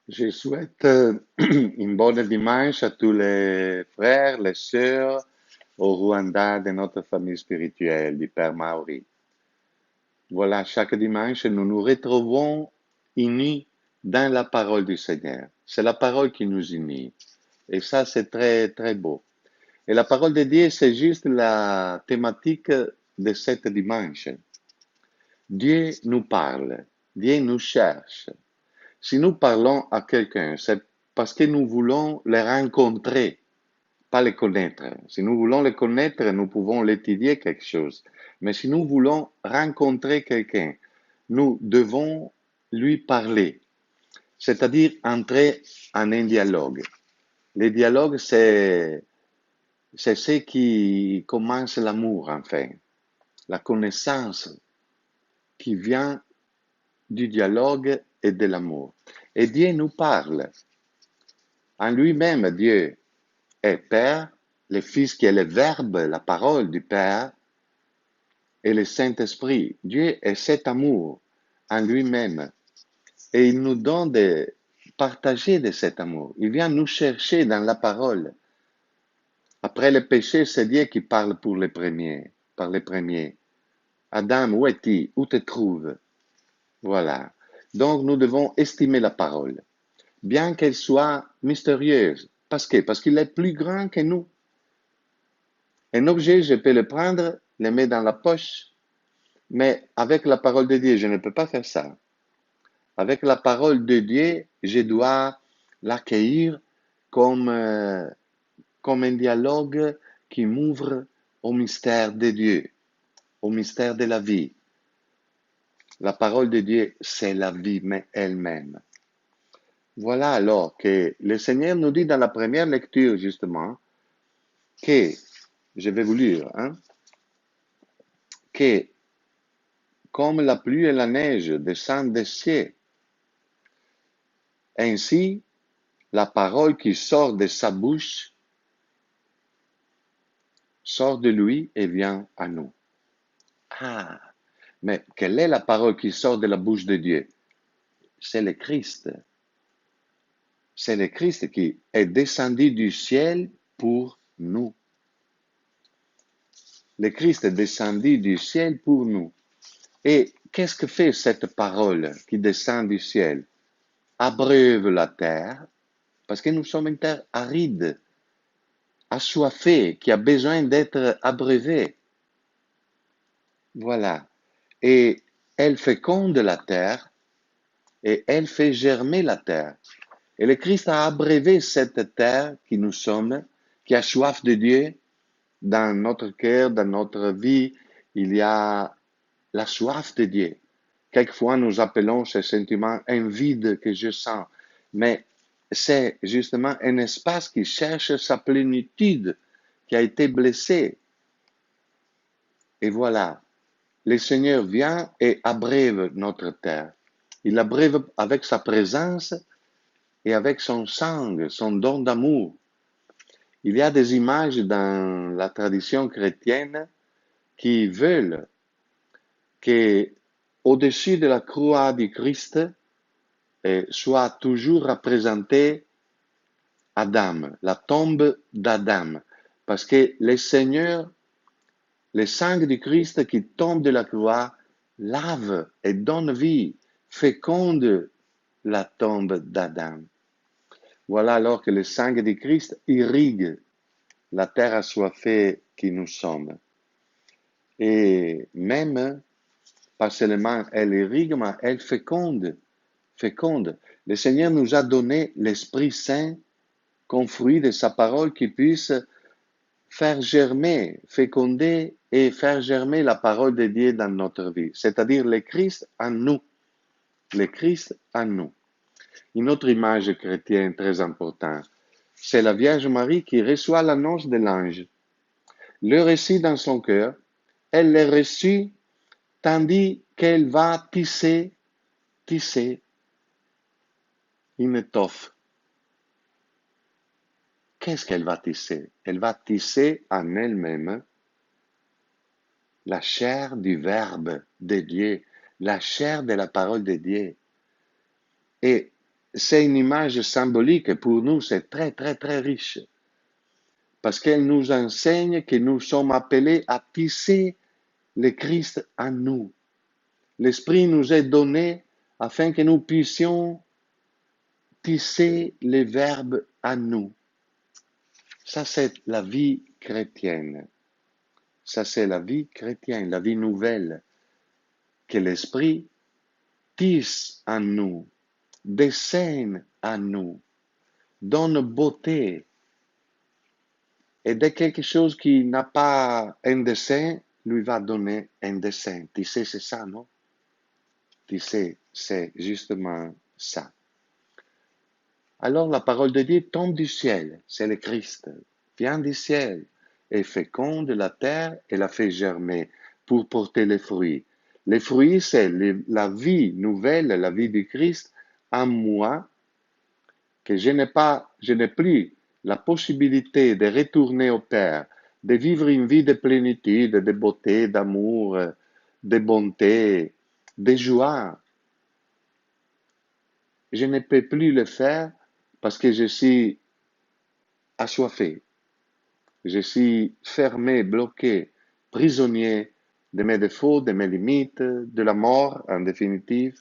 Je souhaite une bonne dimanche à tous les frères, les sœurs au Rwanda de notre famille spirituelle du Père Maori. Voilà, chaque dimanche, nous nous retrouvons unis dans la parole du Seigneur. C'est la parole qui nous unit. Et ça, c'est très, très beau. Et la parole de Dieu, c'est juste la thématique de cette dimanche. Dieu nous parle. Dieu nous cherche. Si nous parlons à quelqu'un, c'est parce que nous voulons le rencontrer, pas le connaître. Si nous voulons le connaître, nous pouvons l'étudier quelque chose. Mais si nous voulons rencontrer quelqu'un, nous devons lui parler, c'est-à-dire entrer en un dialogue. Le dialogue, c'est ce qui commence l'amour, enfin, la connaissance qui vient du dialogue et de l'amour. Et Dieu nous parle. En lui-même, Dieu est Père, le Fils qui est le Verbe, la parole du Père, et le Saint-Esprit. Dieu est cet amour en lui-même. Et il nous donne de partager de cet amour. Il vient nous chercher dans la parole. Après le péché, c'est Dieu qui parle pour les premiers, par les premiers. Adam, où es-tu? Où te trouves? Voilà. Donc, nous devons estimer la parole, bien qu'elle soit mystérieuse. Parce qu'il est plus grand que nous. Un objet, je peux le prendre, le mettre dans la poche, mais avec la parole de Dieu, je ne peux pas faire ça. Avec la parole de Dieu, je dois l'accueillir comme, comme un dialogue qui m'ouvre au mystère de Dieu, au mystère de la vie. La parole de Dieu, c'est la vie elle-même. Voilà alors que le Seigneur nous dit dans la première lecture, justement, que, je vais vous lire, hein, que comme la pluie et la neige descendent des cieux, ainsi la parole qui sort de sa bouche sort de lui et vient à nous. Ah, mais quelle est la parole qui sort de la bouche de Dieu? C'est le Christ. C'est le Christ qui est descendu du ciel pour nous. Le Christ est descendu du ciel pour nous. Et qu'est-ce que fait cette parole qui descend du ciel? Abreuve la terre, parce que nous sommes une terre aride, assoiffée, qui a besoin d'être abreuvée. Voilà. Et elle féconde la terre et elle fait germer la terre. Et le Christ a abreuvé cette terre qui nous sommes, qui a soif de Dieu. Dans notre cœur, dans notre vie, il y a la soif de Dieu. Quelquefois, nous appelons ce sentiment un vide que je sens. Mais c'est justement un espace qui cherche sa plénitude, qui a été blessé. Et voilà, le Seigneur vient et abreuve notre terre. Il abreuve avec sa présence et avec son sang, son don d'amour. Il y a des images dans la tradition chrétienne qui veulent que au-dessus de la croix du Christ soit toujours représenté Adam, la tombe d'Adam. Parce que le Seigneur, le sang du Christ qui tombe de la croix, lave et donne vie, féconde la tombe d'Adam. Voilà alors que le sang du Christ irrigue la terre assoiffée qui nous sommes. Et même, pas seulement elle irrigue, mais elle féconde. Féconde. Le Seigneur nous a donné l'Esprit Saint comme fruit de sa parole qui puisse faire germer, féconder et faire germer la parole de Dieu dans notre vie. C'est-à-dire le Christ en nous. Le Christ en nous. Une autre image chrétienne très importante, c'est la Vierge Marie qui reçoit l'annonce de l'ange. Le récit dans son cœur, elle le reçut tandis qu'elle va tisser une étoffe. Qu'est-ce qu'elle va tisser? Elle va tisser en elle-même la chair du Verbe de Dieu, la chair de la parole de Dieu. Et c'est une image symbolique et pour nous c'est très très très riche parce qu'elle nous enseigne que nous sommes appelés à tisser le Christ en nous. L'Esprit nous est donné afin que nous puissions tisser les verbes en nous. Ça, c'est la vie chrétienne. Ça, c'est la vie chrétienne, la vie nouvelle, que l'Esprit tisse en nous, dessine en nous, donne beauté. Et dès quelque chose qui n'a pas un dessin, lui va donner un dessin. Tisser, c'est ça, non? Tisser, c'est justement ça. Alors la parole de Dieu tombe du ciel, c'est le Christ, vient du ciel et féconde la terre et la fait germer pour porter les fruits. Les fruits, c'est la vie nouvelle, la vie du Christ en moi, que je n'ai plus la possibilité de retourner au Père, de vivre une vie de plénitude, de beauté, d'amour, de bonté, de joie. Je ne peux plus le faire parce que je suis assoiffé. Je suis fermé, bloqué, prisonnier de mes défauts, de mes limites, de la mort en définitive,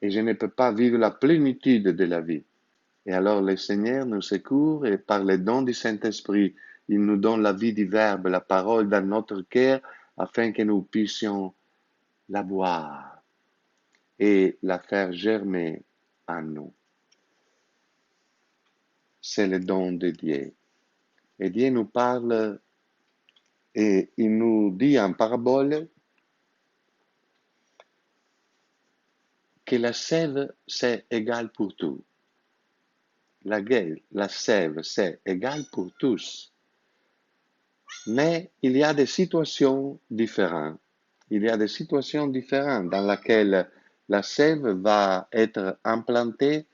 et je ne peux pas vivre la plénitude de la vie. Et alors le Seigneur nous secourt et par les dons du Saint-Esprit, il nous donne la vie du Verbe, la parole dans notre cœur, afin que nous puissions la boire et la faire germer en nous. C'est le don de Dieu. Et Dieu nous parle et il nous dit en parabole que la sève, c'est égal pour tout. La sève, c'est égal pour tous. Mais il y a des situations différentes. Il y a des situations différentes dans lesquelles la sève va être implantée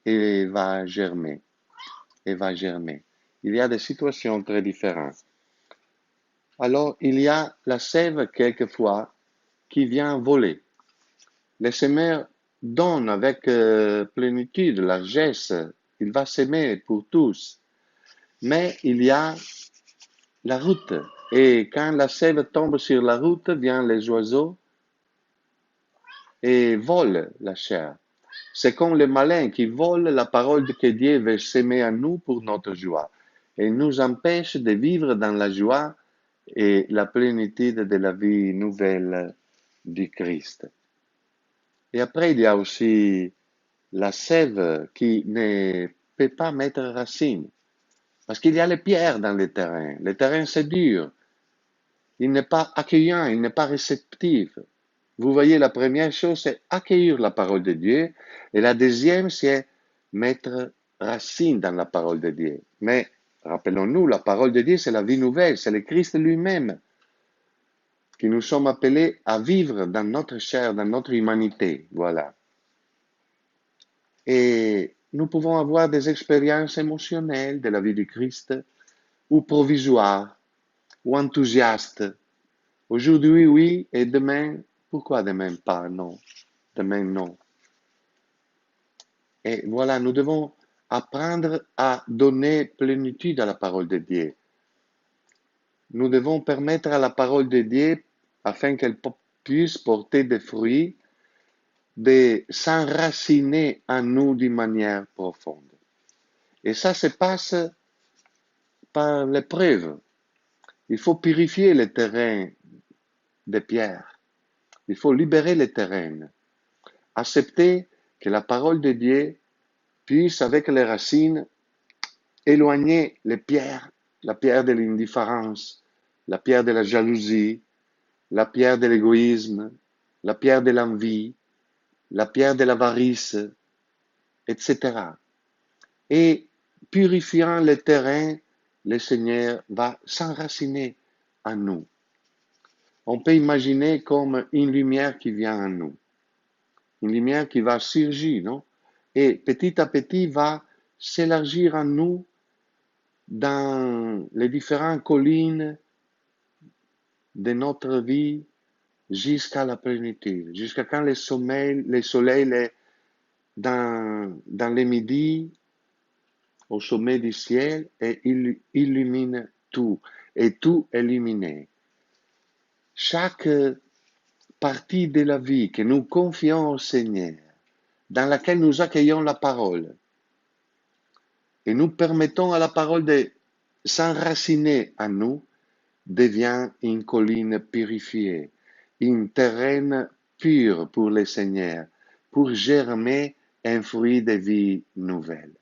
et va germer. Et va germer. Il y a des situations très différentes. Alors, il y a la sève, quelquefois, qui vient voler. Le semeur donne avec plénitude, largesse. Il va s'aimer pour tous. Mais il y a la route. Et quand la sève tombe sur la route, viennent les oiseaux et volent la chair. C'est comme les malins qui volent la parole que Dieu veut s'aimer à nous pour notre joie. Et nous empêche de vivre dans la joie et la plénitude de la vie nouvelle du Christ. Et après, il y a aussi la sève qui ne peut pas mettre racine. Parce qu'il y a les pierres dans le terrain. Le terrain, c'est dur. Il n'est pas accueillant, il n'est pas réceptif. Vous voyez, la première chose, c'est accueillir la parole de Dieu. Et la deuxième, c'est mettre racine dans la parole de Dieu. Mais rappelons-nous, la parole de Dieu, c'est la vie nouvelle, c'est le Christ lui-même qui nous sommes appelés à vivre dans notre chair, dans notre humanité. Voilà. Et nous pouvons avoir des expériences émotionnelles de la vie du Christ, ou provisoires, ou enthousiastes. Aujourd'hui, oui, et demain, pourquoi demain pas? Non. Demain, non. Et voilà, nous devons apprendre à donner plénitude à la parole de Dieu. Nous devons permettre à la parole de Dieu, afin qu'elle puisse porter des fruits, de s'enraciner en nous d'une manière profonde. Et ça se passe par l'épreuve. Il faut purifier le terrain des pierres. Il faut libérer le terrain. Accepter que la parole de Dieu puisse, avec les racines, éloigner les pierres, la pierre de l'indifférence, la pierre de la jalousie, la pierre de l'égoïsme, la pierre de l'envie, la pierre de l'avarice, etc. Et purifiant le terrain, le Seigneur va s'enraciner en nous. On peut imaginer comme une lumière qui vient en nous, une lumière qui va surgir, non? Et petit à petit va s'élargir en nous dans les différentes collines de notre vie jusqu'à la plénitude, jusqu'à quand le soleil dans les midis au sommet du ciel et il illumine tout, et tout illuminé. Chaque partie de la vie que nous confions au Seigneur, dans laquelle nous accueillons la parole, et nous permettons à la parole de s'enraciner en nous, devient une colline purifiée, un terrain pur pour le Seigneur, pour germer un fruit de vie nouvelle.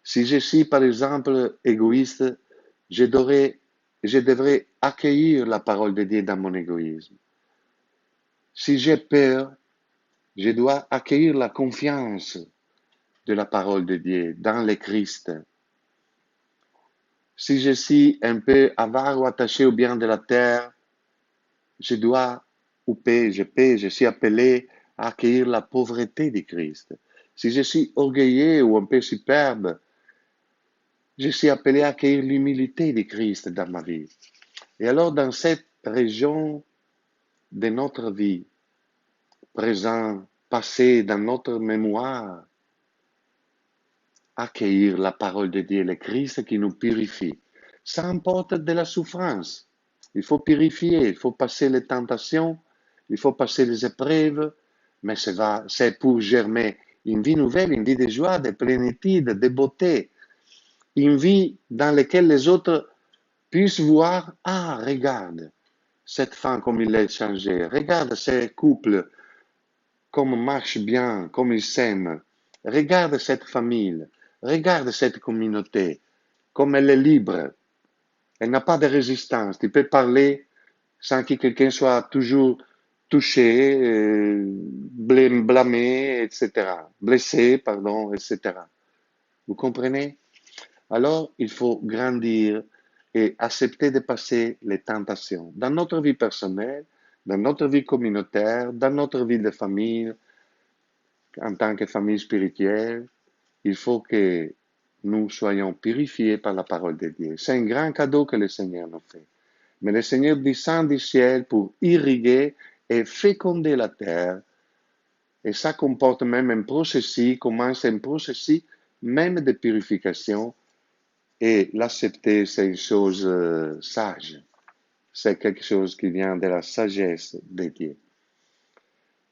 Si je suis, par exemple, égoïste, je devrais accueillir la parole de Dieu dans mon égoïsme. Si j'ai peur, je dois accueillir la confiance de la parole de Dieu dans le Christ. Si je suis un peu avare ou attaché au bien de la terre, je dois, je suis appelé à accueillir la pauvreté du Christ. Si je suis orgueilleux ou un peu superbe, je suis appelé à accueillir l'humilité du Christ dans ma vie. Et alors, dans cette région de notre vie, présent, passé, dans notre mémoire, accueillir la parole de Dieu, le Christ qui nous purifie. Ça importe de la souffrance. Il faut purifier, il faut passer les tentations, il faut passer les épreuves, mais c'est pour germer une vie nouvelle, une vie de joie, de plénitude, de beauté, une vie dans laquelle les autres puissent voir, ah, regarde, cette femme comme il est changé, regarde ce couple comme marche bien, comme ils s'aiment, regarde cette famille, regarde cette communauté, comme elle est libre, elle n'a pas de résistance, tu peux parler sans que quelqu'un soit toujours touché, blâmé, etc., blessé, pardon, etc. Vous comprenez? Alors, il faut grandir et accepter de passer les tentations dans notre vie personnelle, dans notre vie communautaire, dans notre vie de famille, en tant que famille spirituelle. Il faut que nous soyons purifiés par la parole de Dieu. C'est un grand cadeau que le Seigneur nous fait. Mais le Seigneur descend du ciel pour irriguer et féconder la terre. Et ça comporte même un processus, commence un processus même de purification. Et l'accepter, c'est une chose sage. C'est quelque chose qui vient de la sagesse de Dieu.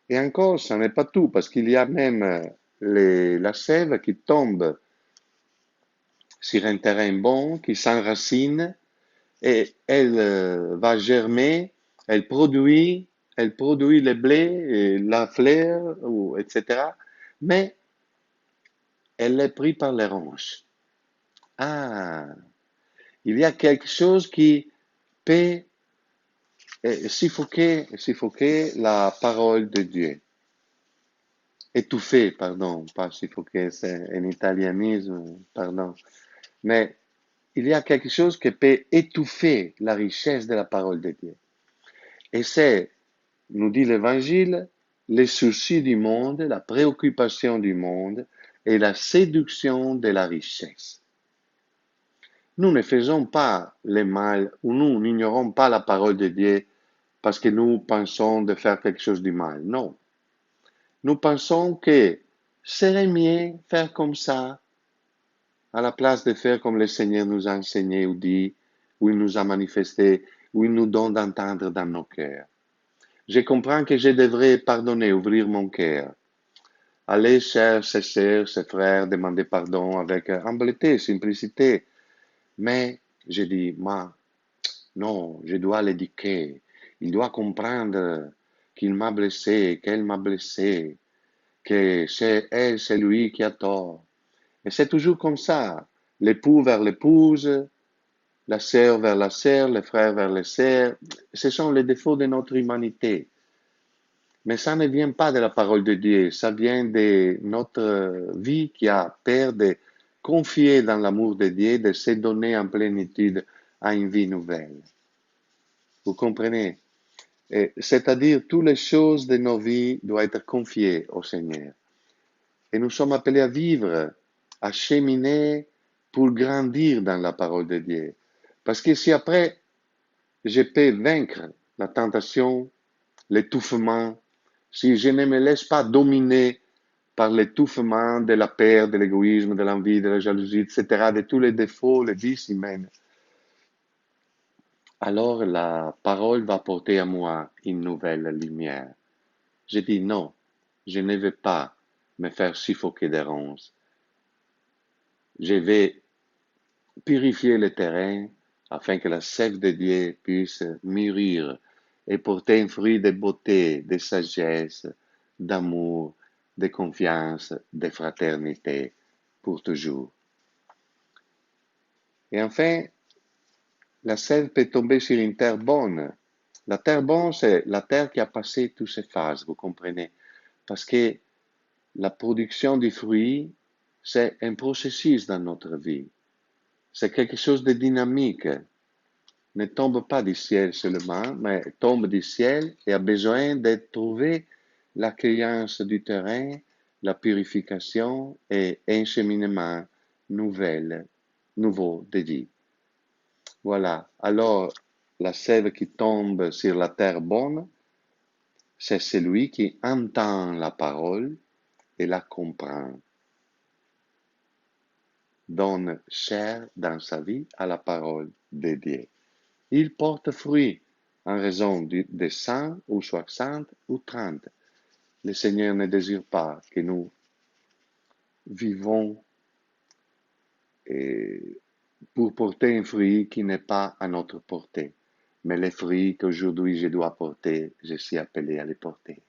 Et encore, ça n'est pas tout, parce qu'il y a même la sève qui tombe sur un terrain bon, qui s'enracine, et elle va germer, elle produit le blé, et la fleur, etc. Mais elle est prise par les ronces. Ah, il y a quelque chose qui peut suffoquer la parole de Dieu. Étouffer, pardon, pas suffoquer, c'est un italianisme, pardon. Mais il y a quelque chose qui peut étouffer la richesse de la parole de Dieu. Et c'est, nous dit l'Évangile, les soucis du monde, la préoccupation du monde et la séduction de la richesse. Nous ne faisons pas le mal ou nous n'ignorons pas la parole de Dieu parce que nous pensons de faire quelque chose de mal. Non. Nous pensons que serait mieux faire comme ça à la place de faire comme le Seigneur nous a enseigné ou dit, ou il nous a manifesté, ou il nous donne d'entendre dans nos cœurs. Je comprends que je devrais pardonner, ouvrir mon cœur. Aller chez ses sœurs, ses frères, demander pardon avec humilité, simplicité. Mais je dis, non, je dois l'éduquer. Il doit comprendre qu'il m'a blessé, qu'elle m'a blessé, que c'est elle, c'est lui qui a tort. Et c'est toujours comme ça. L'époux vers l'épouse, la sœur vers la sœur, le frère vers les sœurs. Ce sont les défauts de notre humanité. Mais ça ne vient pas de la parole de Dieu, ça vient de notre vie qui a peur de confier dans l'amour de Dieu, de se donner en plénitude à une vie nouvelle. Vous comprenez? C'est-à-dire, toutes les choses de nos vies doivent être confiées au Seigneur. Et nous sommes appelés à vivre, à cheminer pour grandir dans la parole de Dieu. Parce que si après, je peux vaincre la tentation, l'étouffement, si je ne me laisse pas dominer par l'étouffement de la peur, de l'égoïsme, de l'envie, de la jalousie, etc., de tous les défauts, les vices humains, alors la parole va porter à moi une nouvelle lumière. Je dis non, je ne vais pas me faire suffoquer de ronces. Je vais purifier le terrain afin que la sève de Dieu puisse mûrir et porter un fruit de beauté, de sagesse, d'amour, de confiance, de fraternité pour toujours. Et enfin, la sève peut tomber sur une terre bonne. La terre bonne, c'est la terre qui a passé toutes ces phases, vous comprenez? Parce que la production du fruit, c'est un processus dans notre vie. C'est quelque chose de dynamique. Ne tombe pas du ciel seulement, mais tombe du ciel et a besoin de trouver l'accueillance du terrain, la purification et un cheminement nouveau de vie. Voilà. Alors, la sève qui tombe sur la terre bonne, c'est celui qui entend la parole et la comprend, donne chair dans sa vie à la parole de Dieu. Il porte fruit en raison de 100 ou 60 ou 30. Le Seigneur ne désire pas que nous vivons pour porter un fruit qui n'est pas à notre portée. Mais les fruits qu'aujourd'hui je dois porter, je suis appelé à les porter.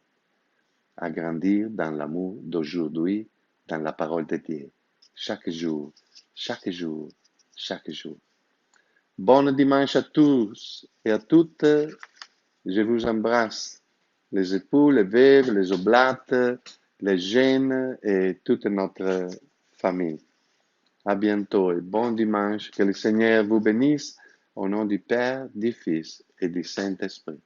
À grandir dans l'amour d'aujourd'hui, dans la parole de Dieu. Chaque jour, chaque jour, chaque jour. Bon dimanche à tous et à toutes. Je vous embrasse. Les époux, les veuves, les oblates, les jeunes et toute notre famille. À bientôt et bon dimanche. Que le Seigneur vous bénisse au nom du Père, du Fils et du Saint-Esprit.